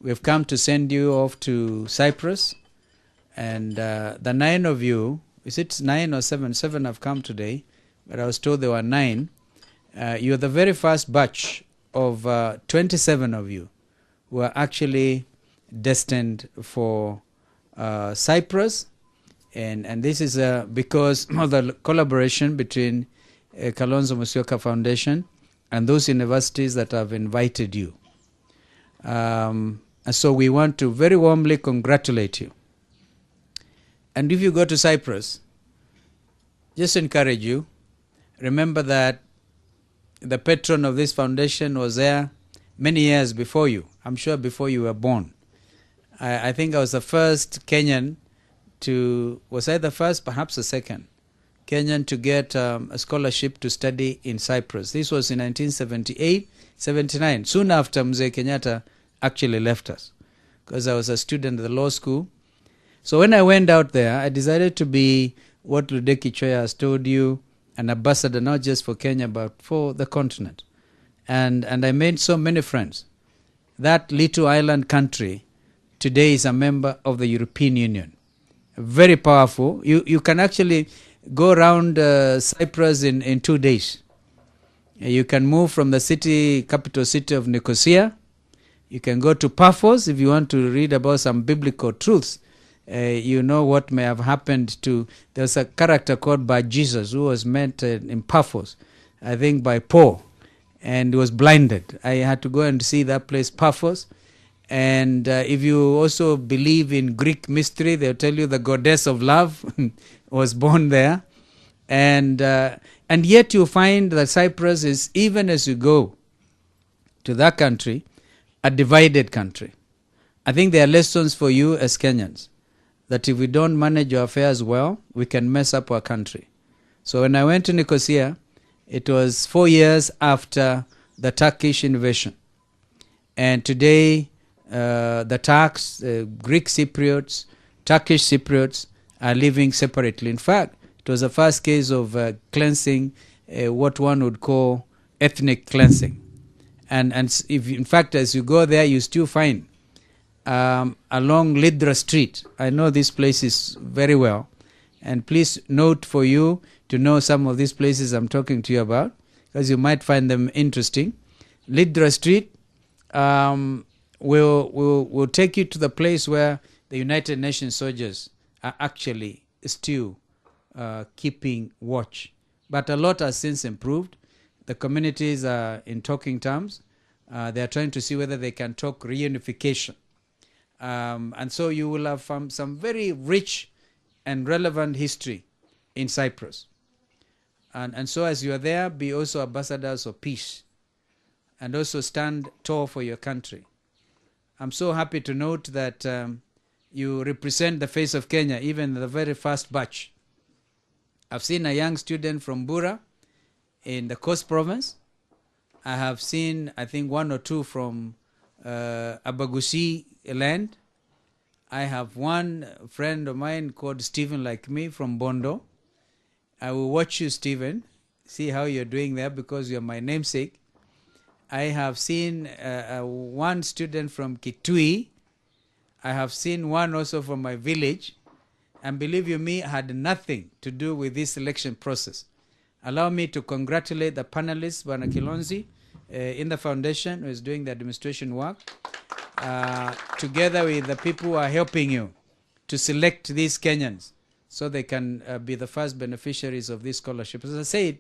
we've come to send you off to Cyprus. And the 9 of you, is it 9 or 7? 7 have come today, but I was told there were 9. You're the very first batch of 27 of you who are actually destined for Cyprus. And this is because of the collaboration between Kalonzo Musyoka Foundation and those universities that have invited you. And so we want to very warmly congratulate you. And if you go to Cyprus, just encourage you. Remember that the patron of this foundation was there many years before you. I'm sure before you were born. I think I was the first Kenyan to, was I the first? Perhaps the second Kenyan to get a scholarship to study in Cyprus. This was in 1978, 79, soon after Mzee Kenyatta actually left us, because I was a student at the law school. So when I went out there, I decided to be what Ludeki Choya has told you, an ambassador not just for Kenya but for the continent. And I made so many friends. That little island country today is a member of the European Union. Very powerful. You can actually go around Cyprus in 2 days. You can move from the capital city of Nicosia. You can go to Paphos if you want to read about some biblical truths. You know what may have happened to, there's a character called by Jesus who was met in Paphos, I think by Paul, and was blinded. I had to go and see that place, Paphos. And if you also believe in Greek mystery, they'll tell you the goddess of love was born there. And yet you find that Cyprus is, even as you go to that country, a divided country. I think there are lessons for you as Kenyans, that if we don't manage our affairs well, we can mess up our country. So when I went to Nicosia, it was 4 years after the Turkish invasion. And today, the Turks, Greek Cypriots, Turkish Cypriots are living separately. In fact, it was the first case of cleansing, what one would call ethnic cleansing. And if, in fact, as you go there, you still find along Lydra Street. I know these places very well. And please note for you to know some of these places I'm talking to you about, because you might find them interesting. Lydra Street will take you to the place where the United Nations soldiers are actually still keeping watch. But a lot has since improved. The communities are in talking terms. They are trying to see whether they can talk reunification. And so you will have some very rich and relevant history in Cyprus. And so as you are there, be also ambassadors of peace and also stand tall for your country. I'm so happy to note that you represent the face of Kenya, even the very first batch. I've seen a young student from Bura in the Coast Province. I have seen, I think, 1 or 2 from Abagusi land. I have one friend of mine called Stephen, like me, from Bondo. I will watch you, Stephen, see how you're doing there, because you're my namesake. I have seen one student from Kitui. I have seen one also from my village. And believe you me, had nothing to do with this election process. Allow me to congratulate the panelists, Bwana Kalonzo, in the foundation, who is doing the administration work, together with the people who are helping you to select these Kenyans so they can be the first beneficiaries of this scholarship. As I said,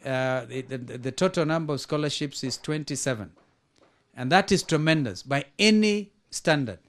the total number of scholarships is 27. And that is tremendous by any standard.